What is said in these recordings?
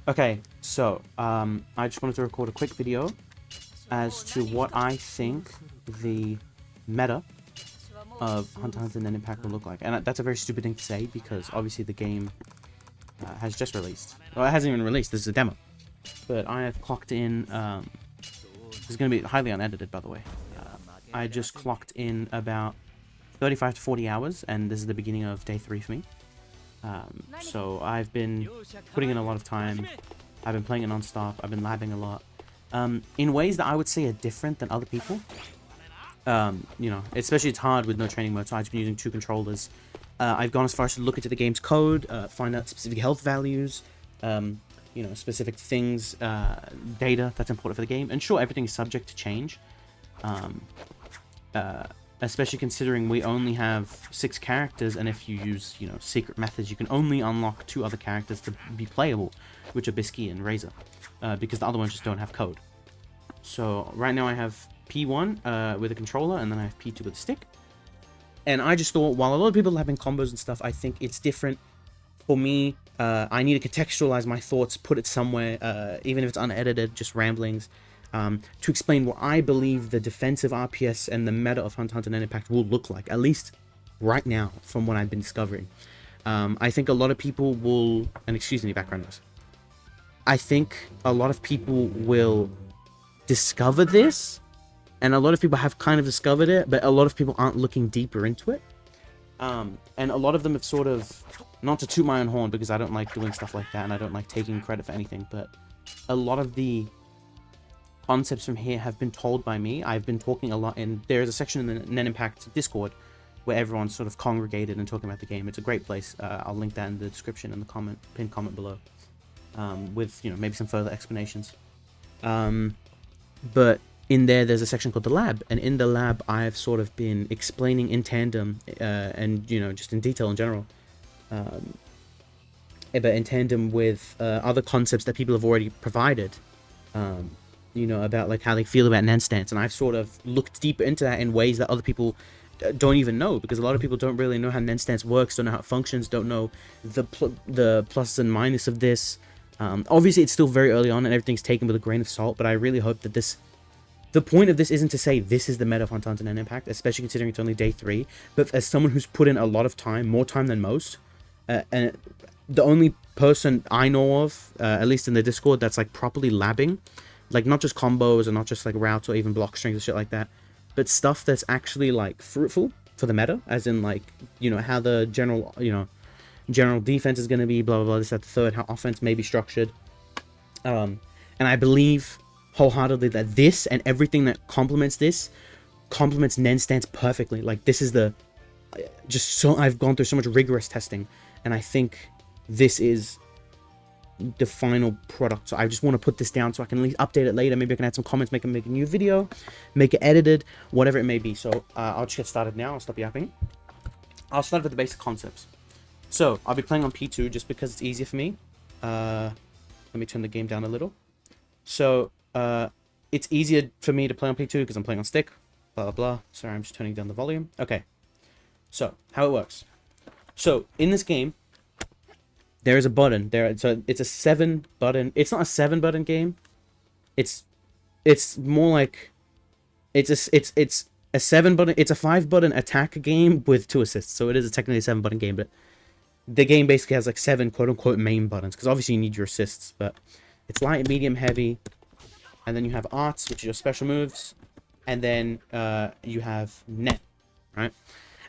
Okay, so I just wanted to record a quick video as to what I think the meta of Hunter x Hunter and Impact will look like. And that's a very stupid thing to say because obviously the game has just released. Well, it hasn't even released, this is a demo. But I have clocked in, this is going to be highly unedited by the way. I just clocked in about 35 to 40 hours and this is the beginning of day 3 for me. So I've been putting in a lot of time. I've been playing it non-stop. I've been labbing a lot. In ways that I would say are different than other people. You know, especially it's hard with no training mode, so I've been using 2 controllers. I've gone as far as to look into the game's code, find out specific health values, you know, specific things, data that's important for the game. And sure, everything is subject to change. Especially considering we only have 6 characters, and if you use, you know, secret methods, you can only unlock 2 other characters to be playable, which are Bisky and Razor, because the other ones just don't have code. So right now I have P1 with a controller, and then I have P2 with a stick. And I just thought, while a lot of people are having combos and stuff, I think it's different. For me, I need to contextualize my thoughts, put it somewhere, even if it's unedited, just ramblings. To explain what I believe the defensive RPS and the meta of Hunter x Hunter and Impact will look like, at least right now, from what I've been discovering. I think a lot of people will, and excuse me, background noise. I think a lot of people will discover this, and a lot of people have kind of discovered it, but a lot of people aren't looking deeper into it. And a lot of them have sort of, not to toot my own horn, because I don't like doing stuff like that, and I don't like taking credit for anything, but a lot of the concepts from here have been told by me. I've been talking a lot, and there's a section in the Nen Impact Discord where everyone's sort of congregated and talking about the game. It's a great place. I'll link that in the description and the pinned comment below, with, you know, maybe some further explanations. But in there's a section called the lab, and in the lab I've sort of been explaining in tandem, and, you know, just in detail in general, but in tandem with other concepts that people have already provided, you know, about like how they feel about Nen stance, and I've sort of looked deeper into that in ways that other people don't even know, because a lot of people don't really know how Nen stance works, don't know how it functions, don't know the pluses and minuses of this. Obviously it's still very early on and everything's taken with a grain of salt, but I really hope that the point of this isn't to say this is the meta of Hunter x Hunter and Impact, especially considering it's only day 3, but as someone who's put in a lot of time, more time than most, and the only person I know of, at least in the Discord, that's like properly labbing, like not just combos and not just like routes or even block strings and shit like that, but stuff that's actually like fruitful for the meta, as in like, you know, how the general, you know, general defense is going to be, blah blah blah, this, that, the third, how offense may be structured. And I believe wholeheartedly that this and everything that complements Nen stance perfectly. Like, this is the, just so, I've gone through so much rigorous testing, and I think this is the final product. So I just want to put this down so I can at least update it later. Maybe I can add some comments, make a new video, make it edited, whatever it may be. So I'll just get started now. I'll stop yapping. I'll start with the basic concepts. So I'll be playing on P2 just because it's easier for me. Let me turn the game down a little. So it's easier for me to play on P2 because I'm playing on stick, blah blah blah. Sorry, I'm just turning down the volume. Okay, so how it works. So in this game, there is a button there. So it's a 7 button. It's not a 7 button game. It's more like it's a 7 button. It's a 5 button attack game with 2 assists. So it is technically a 7 button game, but the game basically has like 7 quote unquote main buttons, because obviously you need your assists. But it's light, medium, heavy, and then you have arts, which are your special moves, and then you have net, right?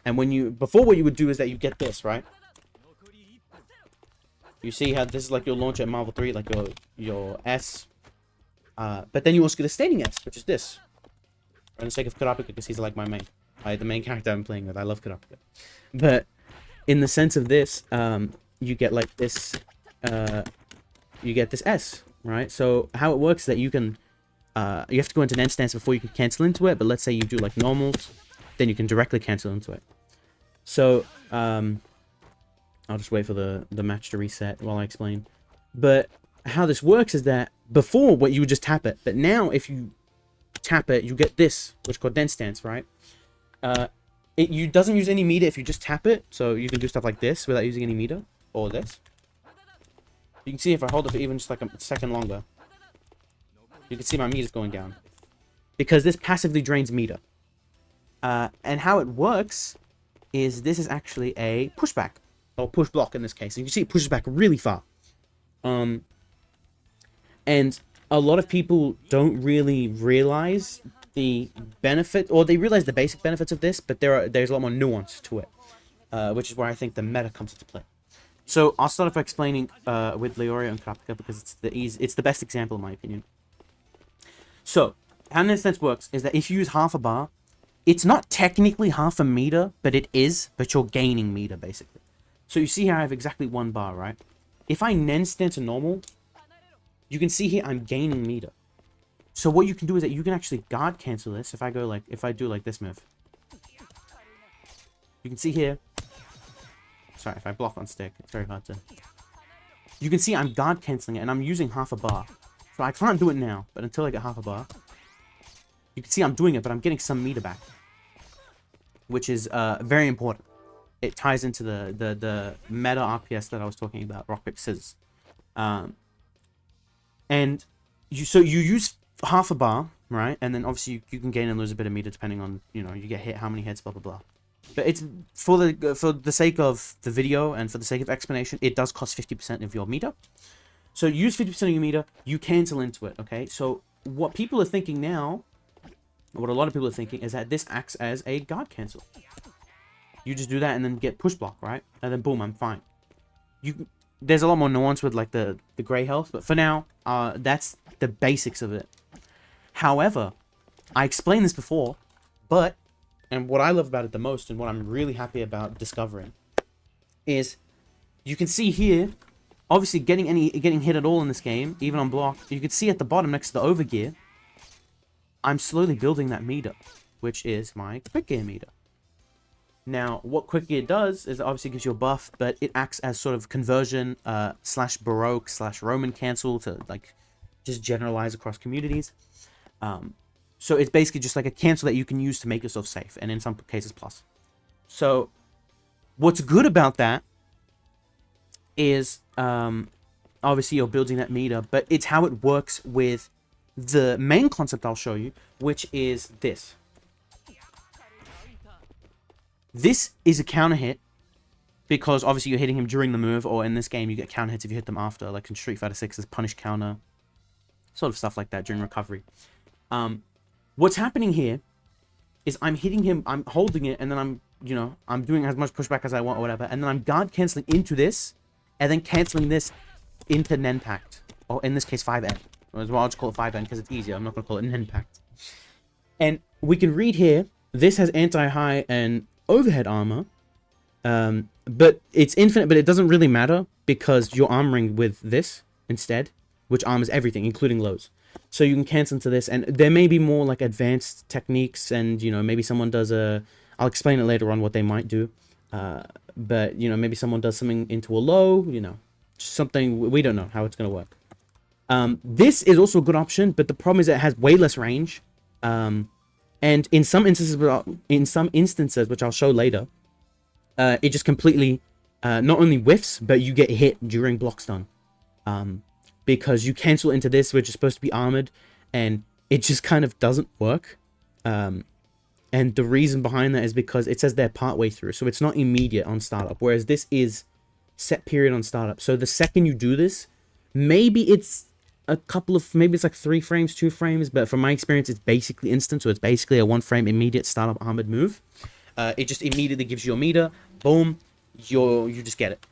And when you, before, what you would do is that you get this, right? You see how this is like your launcher at Marvel 3, like your S. But then you also get a standing S, which is this. For the sake of Kurapika, because he's like my main. The main character I'm playing with. I love Kurapika. But in the sense of this, you get like this, you get this S, right? So how it works is that you can, you have to go into Nen stance before you can cancel into it, but let's say you do like normals, then you can directly cancel into it. So, I'll just wait for the match to reset while I explain. But how this works is that before, what you would just tap it, but now if you tap it, you get this, which is called Nen stance, right? It doesn't use any meter if you just tap it, so you can do stuff like this without using any meter, or this. You can see if I hold it for even just like a second longer, you can see my meter's going down. Because this passively drains meter. And how it works is this is actually a pushback. Or push block in this case. And you can see it pushes back really far. And a lot of people don't really realize the benefit, or they realize the basic benefits of this, but there's a lot more nuance to it. Which is where I think the meta comes into play. So I'll start off by explaining with Leorio and Kurapika because it's the best example in my opinion. So, how an instance works is that if you use half a bar, it's not technically half a meter, but it is, but you're gaining meter, basically. So you see here I have exactly 1 bar, right? If I Nen stance to normal, you can see here I'm gaining meter. So what you can do is that you can actually guard cancel this if I do like this move. You can see here, sorry, if I block on stick, it's very hard to... You can see I'm guard canceling it, and I'm using half a bar. So I can't do it now, but until I get half a bar, you can see I'm doing it, but I'm getting some meter back, which is very important. It ties into the meta RPS that I was talking about, rock paper scissors. And you use half a bar, right? And then obviously you can gain and lose a bit of meter depending on, you know, you get hit, how many hits, blah blah blah. But it's for the sake of the video and for the sake of explanation, it does cost 50% of your meter. So use 50% of your meter, you cancel into it, okay? So what people are thinking now, what a lot of people are thinking, is that this acts as a guard cancel. You just do that and then get push block, right? And then boom, I'm fine. There's a lot more nuance with like the gray health, but for now, that's the basics of it. However, I explained this before, and what I love about it the most and what I'm really happy about discovering is you can see here, obviously getting hit at all in this game, even on block, you can see at the bottom next to the overgear, I'm slowly building that meter, which is my quick gear meter. Now, what quick gear does is it obviously gives you a buff, but it acts as sort of conversion slash Baroque slash Roman cancel to like just generalize across communities. So it's basically just like a cancel that you can use to make yourself safe, and in some cases plus. So what's good about that is obviously you're building that meter, but it's how it works with the main concept I'll show you, which is this. This is a counter hit because obviously you're hitting him during the move, or in this game you get counter hits if you hit them after, like in Street Fighter 6 there's punish counter, sort of stuff like that during recovery. What's happening here is I'm hitting him, I'm holding it, and then I'm doing as much pushback as I want or whatever, and then I'm guard canceling into this, and then canceling this into Nen Pact, or in this case 5N. I'll just call it 5N because it's easier. I'm not going to call it Nen Pact. And we can read here, this has anti-high and overhead armor, but it's infinite, but it doesn't really matter because you're armoring with this instead, which armors everything, including lows. So you can cancel into this, and there may be more like advanced techniques, and you know, maybe someone does I'll explain it later on what they might do, but you know, maybe someone does something into a low, you know, something, we don't know how it's going to work. This is also a good option, but the problem is that it has way less range, and in some instances, which I'll show later, it just completely not only whiffs, but you get hit during block stun. Because you cancel into this, which is supposed to be armored, and it just kind of doesn't work. And the reason behind that is because it says they're partway through, so it's not immediate on startup, whereas this is set period on startup. So the second you do this, maybe it's maybe it's like 3 frames, 2 frames, but from my experience, it's basically instant, so it's basically a 1 frame immediate startup armored move. It just immediately gives you a meter, boom, you just get it.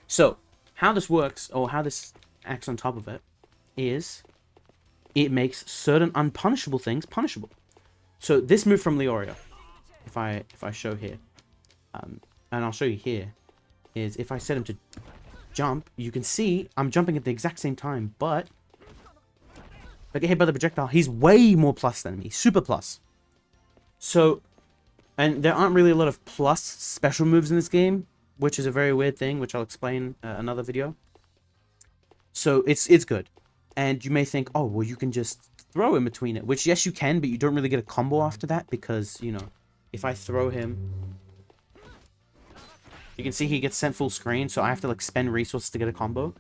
So how this works, or how this acts on top of it, is it makes certain unpunishable things punishable. So this move from Leorio, if I show here, and I'll show you here, is if I set him to jump, you can see I'm jumping at the exact same time, but if I get hit by the projectile, he's way more plus than me, super plus. So, and there aren't really a lot of plus special moves in this game, which is a very weird thing, which I'll explain another video. So it's good. And you may think, oh, well, you can just throw in between it, which yes, you can, but you don't really get a combo after that because, you know, if I throw him, you can see he gets sent full screen, so I have to like spend resources to get a combo.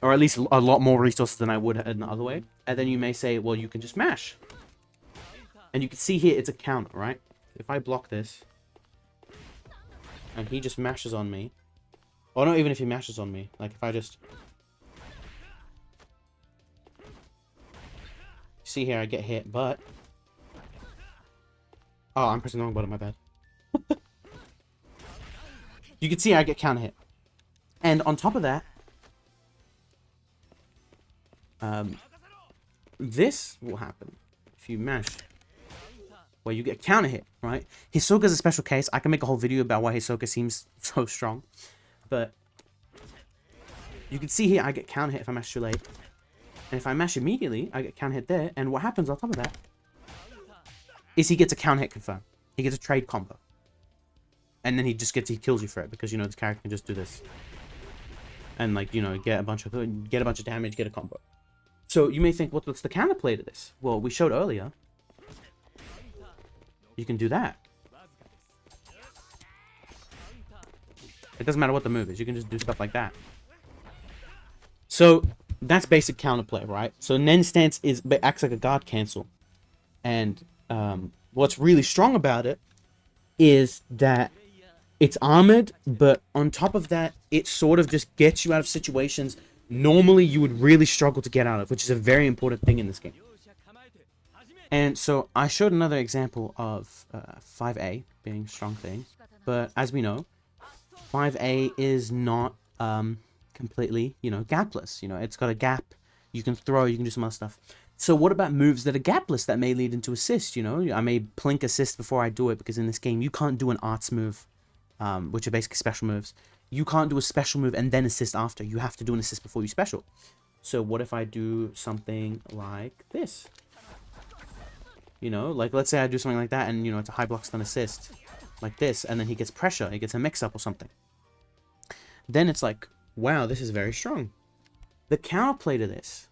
or at least a lot more resources than I would in the other way. And then you may say, well, you can just mash. And you can see here, it's a counter, right? If I block this, and he just mashes on me, or not even if he mashes on me, like if I just... See here, I get hit, but... Oh, I'm pressing the wrong button, my bad. You can see I get counter hit. And on top of that, this will happen if you mash, where you get counter hit, right? Hisoka's a special case. I can make a whole video about why Hisoka seems so strong. But you can see here, I get counter hit if I mash too late. And if I mash immediately, I get counter hit there. And what happens on top of that is he gets a counter hit confirm. He gets a trade combo. And then he kills you for it, because, you know, this character can just do this. And, like, you know, get a bunch of damage, get a combo. So you may think, what's the counterplay to this? Well, we showed earlier. You can do that. It doesn't matter what the move is. You can just do stuff like that. So that's basic counterplay, right? So Nen stance acts like a guard cancel. And what's really strong about it is that it's armored, but on top of that, it sort of just gets you out of situations normally you would really struggle to get out of, which is a very important thing in this game. And so I showed another example of 5A being a strong thing, but as we know, 5A is not completely, you know, gapless. You know, it's got a gap. You can throw, you can do some other stuff. So what about moves that are gapless that may lead into assist? You know, I may plink assist before I do it, because in this game you can't do an arts move, which are basically special moves. You can't do a special move and then assist after. You have to do an assist before you special. So what if I do something like this? You know, like let's say I do something like that and, you know, it's a high block stun assist. Like this, and then he gets pressure, he gets a mix-up or something. Then it's like, wow, this is very strong. The counterplay to this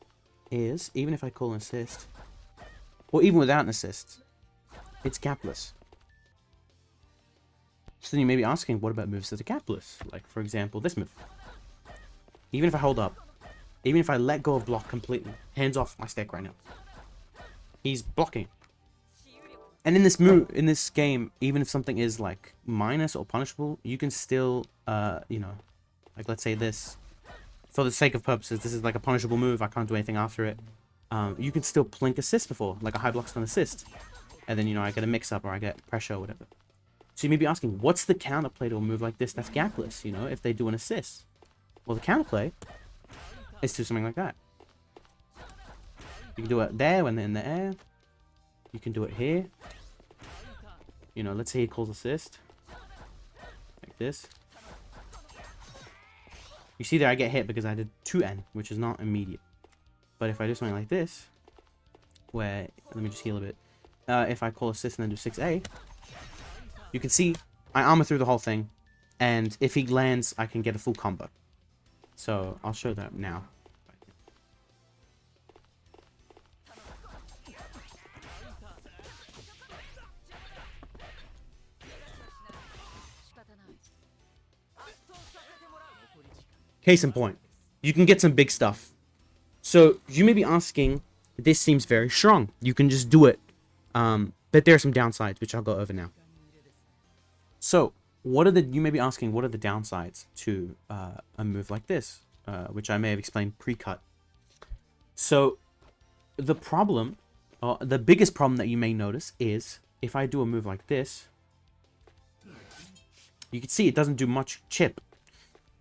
is, even if I call an assist, or even without an assist, it's gapless. So then you may be asking, what about moves that are gapless? Like, for example, this move. Even if I hold up, even if I let go of block completely, hands off my stick right now, he's blocking. And in this game, even if something is like minus or punishable, you can still, you know, like let's say this, for the sake of purposes, this is like a punishable move. I can't do anything after it. You can still plink assist before, like a high block stun assist. And then, you know, I get a mix up or I get pressure or whatever. So you may be asking, what's the counterplay to a move like this that's gapless, you know, if they do an assist? Well, the counterplay is to something like that. You can do it there when they're in the air. You can do it here. You know, let's say he calls assist. Like this. You see there I get hit because I did 2N, which is not immediate. But if I do something like this, where, let me just heal a bit. If I call assist and then do 6A, you can see I armor through the whole thing. And if he lands, I can get a full combo. So I'll show that now. Case in point, you can get some big stuff. So you may be asking, this seems very strong. You can just do it. But there are some downsides, which I'll go over now. So you may be asking, what are the downsides to a move like this? Which I may have explained pre-cut. So the problem, the biggest problem that you may notice is if I do a move like this, you can see it doesn't do much chip.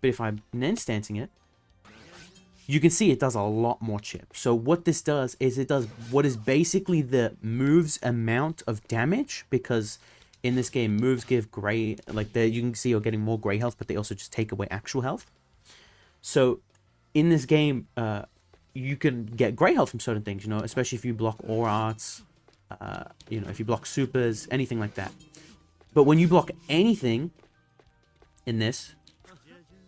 But if I'm Nen stancing it, you can see it does a lot more chip. So what this does is it does what is basically the move's amount of damage, because in this game moves give gray, like you can see you're getting more gray health, but they also just take away actual health. So in this game, you can get gray health from certain things, you know, especially if you block aura arts, you know, if you block supers, anything like that. But when you block anything in this,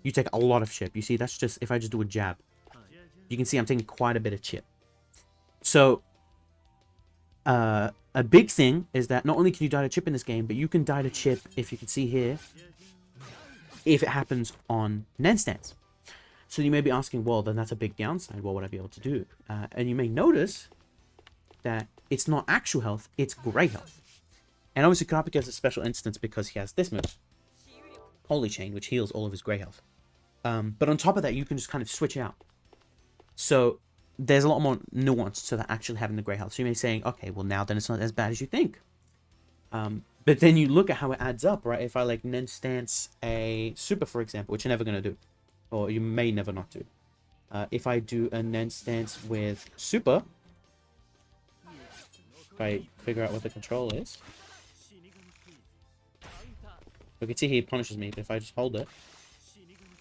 you take a lot of chip. You see, that's just, if I just do a jab, you can see I'm taking quite a bit of chip. So, a big thing is that not only can you die to chip in this game, but you can die to chip, if you can see here, if it happens on Nen stance. So you may be asking, well, then that's a big downside. What would I be able to do? And you may notice that it's not actual health, it's grey health. And obviously Kurapika has a special instance because he has this move, Holy Chain, which heals all of his grey health. But on top of that, you can just kind of switch out. So there's a lot more nuance to that actually having the grey health. So you may be saying, okay, well now then it's not as bad as you think. But then you look at how it adds up, right? If I like Nen stance a super, for example, which you're never going to do, or you may never not do. If I do a Nen stance with super, if I figure out what the control is, you can see he punishes me, but if I just hold it,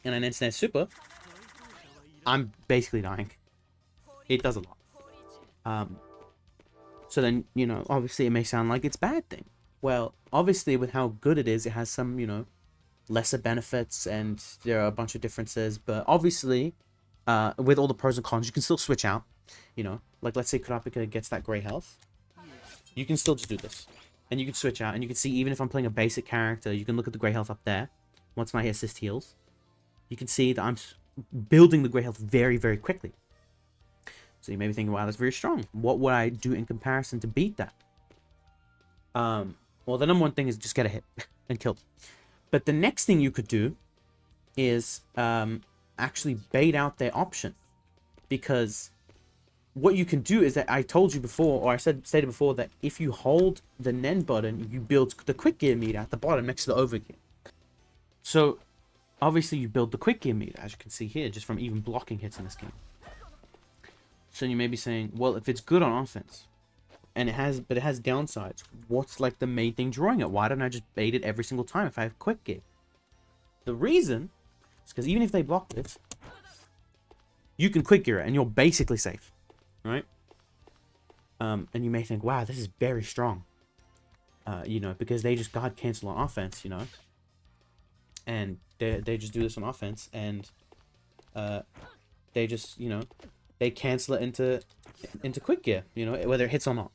and I Nen stance super, I'm basically dying. It does a lot. So then, you know, obviously it may sound like it's a bad thing. Well, obviously with how good it is, it has some, you know, lesser benefits and there are a bunch of differences. But obviously, with all the pros and cons, you can still switch out. You know, like let's say Kurapika gets that grey health. You can still just do this. And you can switch out. And you can see even if I'm playing a basic character, you can look at the grey health up there. Once my assist heals. You can see that I'm building the grey health very, very quickly. So you may be thinking, wow, that's very strong. What would I do in comparison to beat that? Well, the number one thing is just get a hit and kill them. But the next thing you could do is actually bait out their option. Because what you can do is that I told you before, or I stated before, that if you hold the Nen button, you build the quick gear meter at the bottom next to the over gear. So obviously you build the quick gear meter, as you can see here, just from even blocking hits in this game. So you may be saying, well, if it's good on offense, and it has downsides, what's like the main thing drawing it? Why don't I just bait it every single time if I have quick gear? The reason is because even if they block this, you can quick gear it and you're basically safe, right? And you may think, wow, this is very strong, you know, because they just guard cancel on offense, you know, and they just do this on offense, and they just, you know, they cancel it into quick gear, you know, whether it hits or not.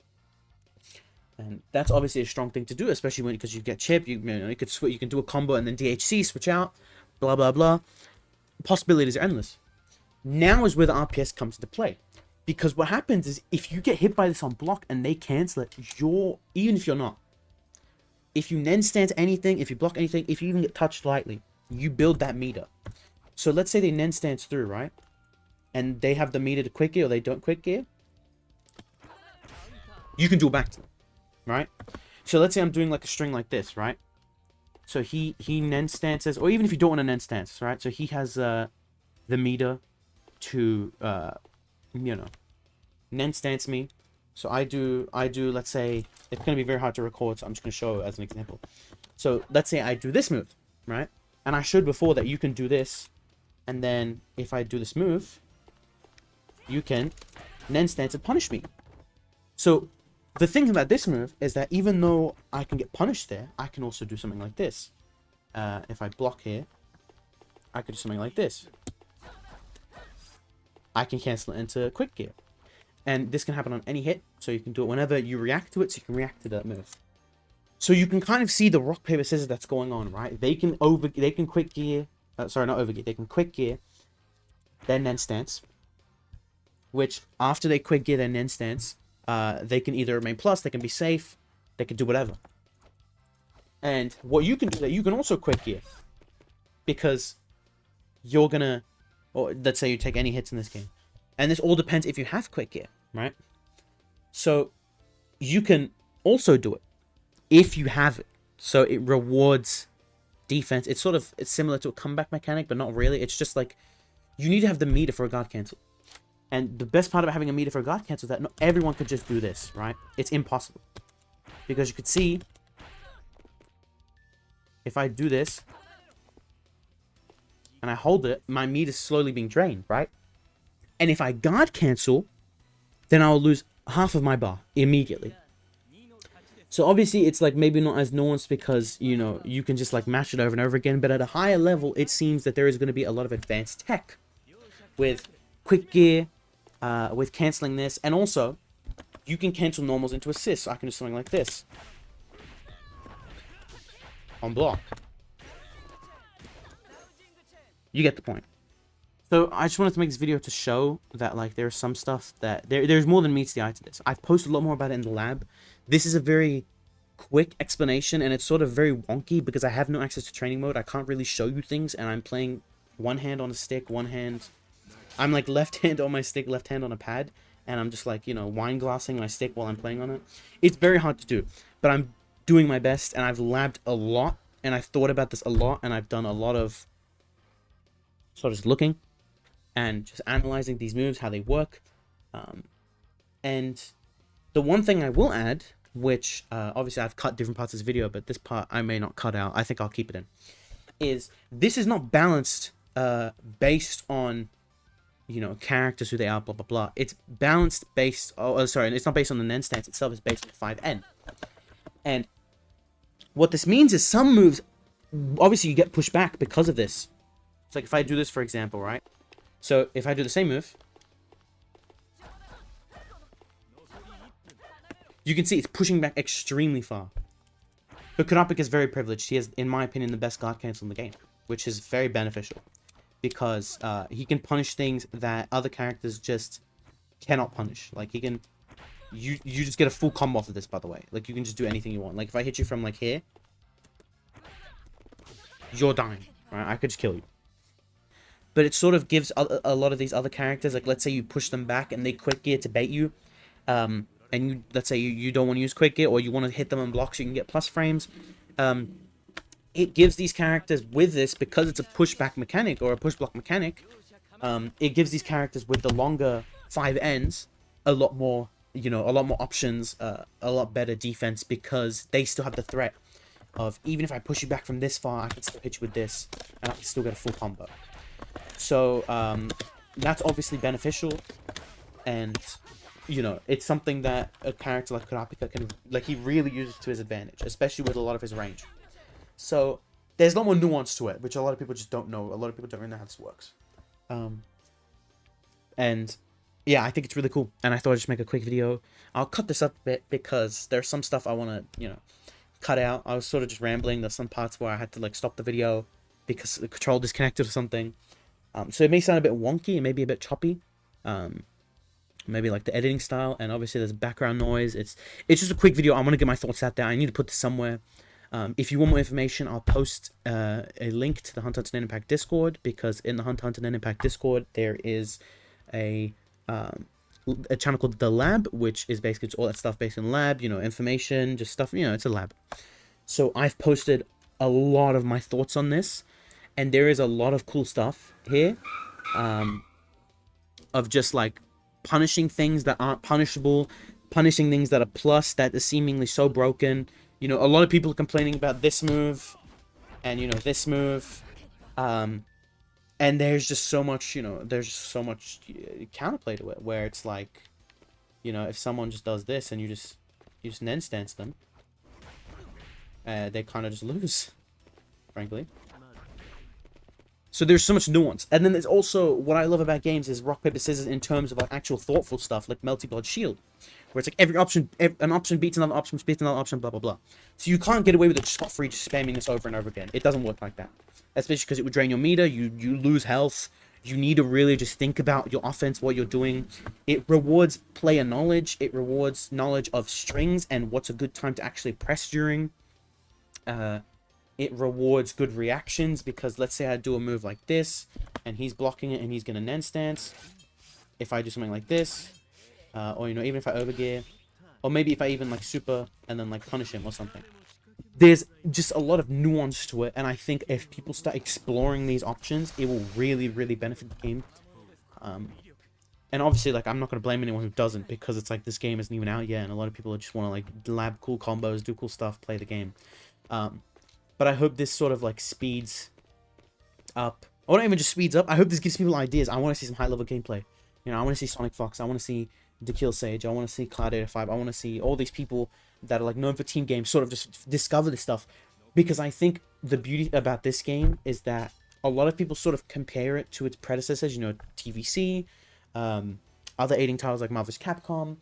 And that's obviously a strong thing to do, especially when, because you get chip, you know, you could switch, you can do a combo and then DHC, switch out, blah blah blah. Possibilities are endless. Now is where the RPS comes into play, because what happens is if you get hit by this on block and they cancel it, even if you're not, if you Nen stance anything, if you block anything, if you even get touched lightly, you build that meter. So let's say they Nen stance through, right? And they have the meter to quick gear or they don't quick gear, you can duel back to them, right? So let's say I'm doing like a string like this, right? So he Nen stances, or even if you don't want to Nen stance, right? So he has the meter to you know, Nen stance me. So I do, let's say, it's going to be very hard to record, so I'm just going to show as an example. So let's say I do this move, right? And I showed before that you can do this, and then if I do this move, you can Nen stance and punish me. So the thing about this move is that even though I can get punished there, I can also do something like this. If I block here, I could do something like this. I can cancel it into quick gear. And this can happen on any hit, so you can do it whenever you react to it, so you can react to that move. So you can kind of see the rock, paper, scissors that's going on, right? They can quick gear, sorry, not over gear, they can quick gear their Nen stance, which after they quick gear their Nen stance, they can either remain plus, they can be safe, they can do whatever. And what you can do, that you can also quick gear, because you're gonna, or let's say you take any hits in this game, and this all depends if you have quick gear, right? So you can also do it if you have it. So it rewards defense. It's similar to a comeback mechanic, but not really. It's just like you need to have the meter for a guard cancel. And the best part about having a meter for a guard cancel is that not everyone could just do this, right? It's impossible. Because you could see, if I do this, and I hold it, my meter's slowly being drained, right? And if I guard cancel, then I'll lose half of my bar immediately. So obviously it's like maybe not as nuanced because, you know, you can just like mash it over and over again. But at a higher level, it seems that there is going to be a lot of advanced tech with quick gear, with canceling this. And also, you can cancel normals into assists. So I can do something like this on block. You get the point. So I just wanted to make this video to show that like there's some stuff that there's more than meets the eye to this. I've posted a lot more about it in the lab. This is a very quick explanation, and it's sort of very wonky because I have no access to training mode. I can't really show you things, and I'm playing one hand on a stick, one hand. I'm like left hand on my stick, left hand on a pad, and I'm just like, you know, wine glassing my stick while I'm playing on it. It's very hard to do, but I'm doing my best, and I've labbed a lot, and I've thought about this a lot, and I've done a lot of sort of just looking and just analyzing these moves, how they work. And the one thing I will add, which obviously I've cut different parts of this video, but this part I may not cut out, I think I'll keep it in, is this is not balanced based on, you know, characters, who they are, blah, blah, blah. It's balanced based, sorry, it's not based on the Nen stance itself, it's based on 5N. And what this means is some moves, obviously you get pushed back because of this. It's like if I do this, for example, right? So if I do the same move, you can see it's pushing back extremely far. But Kurapika is very privileged. He has, in my opinion, the best guard cancel in the game, which is very beneficial because he can punish things that other characters just cannot punish. Like he can, you just get a full combo off of this, by the way. Like you can just do anything you want. Like if I hit you from like here, you're dying, right? I could just kill you. But it sort of gives a lot of these other characters, like let's say you push them back and they quick gear to bait you, and you, let's say you don't want to use quick gear or you want to hit them on blocks, you can get plus frames. It gives these characters with this, because it's a pushback mechanic or a push block mechanic, it gives these characters with the longer 5Ns a lot more, you know, a lot more options, a lot better defense, because they still have the threat of, even if I push you back from this far, I can still hit you with this and I can still get a full combo. So that's obviously beneficial, and you know, it's something that a character like Kurapika can, like, he really uses to his advantage, especially with a lot of his range. So there's a lot more nuance to it, which a lot of people just don't know. A lot of people don't really know how this works. And yeah, I think it's really cool, and I thought I'd just make a quick video. I'll cut this up a bit because there's some stuff I want to, you know, cut out. I was sort of just rambling. There's some parts where I had to like stop the video because the control disconnected or something. So it may sound a bit wonky and maybe a bit choppy, maybe like the editing style, and obviously there's background noise. It's just a quick video. I want to get my thoughts out there. I need to put this somewhere. If you want more information, I'll post a link to the Hunter x Hunter Impact Discord, because in the Hunter x Hunter Impact Discord there is a channel called The Lab, which is basically just all that stuff based in lab, you know, information, just stuff, you know, it's a lab. So I've posted a lot of my thoughts on this, and there is a lot of cool stuff here, of just like punishing things that aren't punishable, punishing things that are plus that are seemingly so broken. You know, a lot of people are complaining about this move, and you know, this move, and there's just so much, you know, there's just so much counterplay to it, where it's like, you know, if someone just does this and you just Nen stance them, they kind of just lose, frankly. So there's so much nuance. And then there's also, what I love about games is rock, paper, scissors in terms of like actual thoughtful stuff, like Melty Blood Shield, where it's like every option, an option beats another option, beats another option, blah, blah, blah. So you can't get away with it scot-free just spamming this over and over again. It doesn't work like that. Especially because it would drain your meter, you lose health, you need to really just think about your offense, what you're doing. It rewards player knowledge, it rewards knowledge of strings and what's a good time to actually press during. It rewards good reactions, because let's say I do a move like this, and he's blocking it, and he's going to Nen stance. If I do something like this, or, you know, even if I overgear, or maybe if I even, like, super, and then, like, punish him or something. There's just a lot of nuance to it, and I think if people start exploring these options, it will really, really benefit the game. And obviously, like, I'm not going to blame anyone who doesn't, because it's like, this game isn't even out yet, and a lot of people just want to, like, lab cool combos, do cool stuff, play the game. But I hope this sort of, like, speeds up. Or not even just speeds up. I hope this gives people ideas. I want to see some high-level gameplay. You know, I want to see Sonic Fox. I want to see Dekill Sage. I want to see Cloud85. I want to see all these people that are, like, known for team games sort of just discover this stuff. Because I think the beauty about this game is that a lot of people sort of compare it to its predecessors. You know, TVC, other aiding titles like Marvel's Capcom,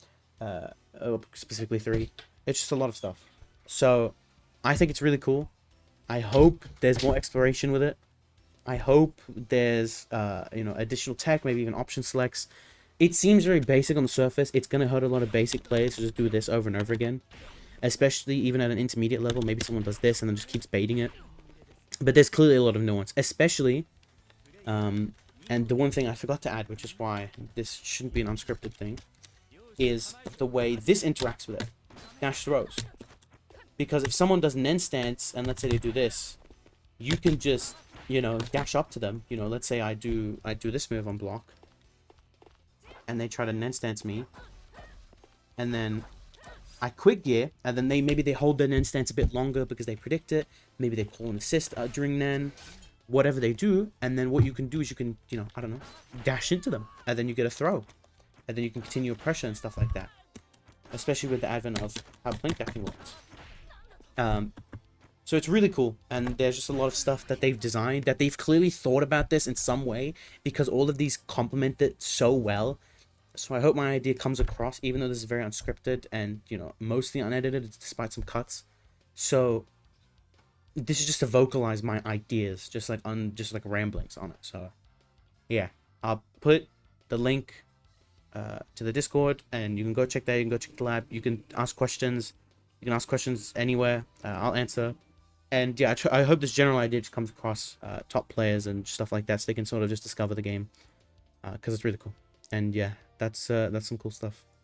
specifically 3. It's just a lot of stuff. So I think it's really cool. I hope there's more exploration with it. I hope there's additional tech, maybe even option selects. It seems very basic on the surface. It's gonna hurt a lot of basic players to just do this over and over again, especially even at an intermediate level. Maybe someone does this and then just keeps baiting it. But there's clearly a lot of nuance, especially and the one thing I forgot to add, which is why this shouldn't be an unscripted thing, is the way this interacts with it. Dash throws. Because if someone does an end stance, and let's say they do this, you can just, dash up to them. Let's say I do this move on block, and they try to end stance me, and then I quick gear, and then maybe they hold their end stance a bit longer because they predict it. Maybe they call an assist during Nen. Whatever they do, and then what you can do is you can, I don't know, dash into them, and then you get a throw, and then you can continue your pressure and stuff like that. Especially with the advent of how blink dashing works. So it's really cool, and there's just a lot of stuff that they've designed, that they've clearly thought about this in some way, because all of these complement it so well. So I hope my idea comes across, even though this is very unscripted and, mostly unedited, despite some cuts. So this is just to vocalize my ideas, just like ramblings on it. So yeah, I'll put the link to the Discord, and you can go check that. You can go check the lab. You can ask questions. You can ask questions anywhere. I'll answer. And yeah, I hope this general idea just comes across top players and stuff like that, so they can sort of just discover the game, because it's really cool. And yeah, that's some cool stuff.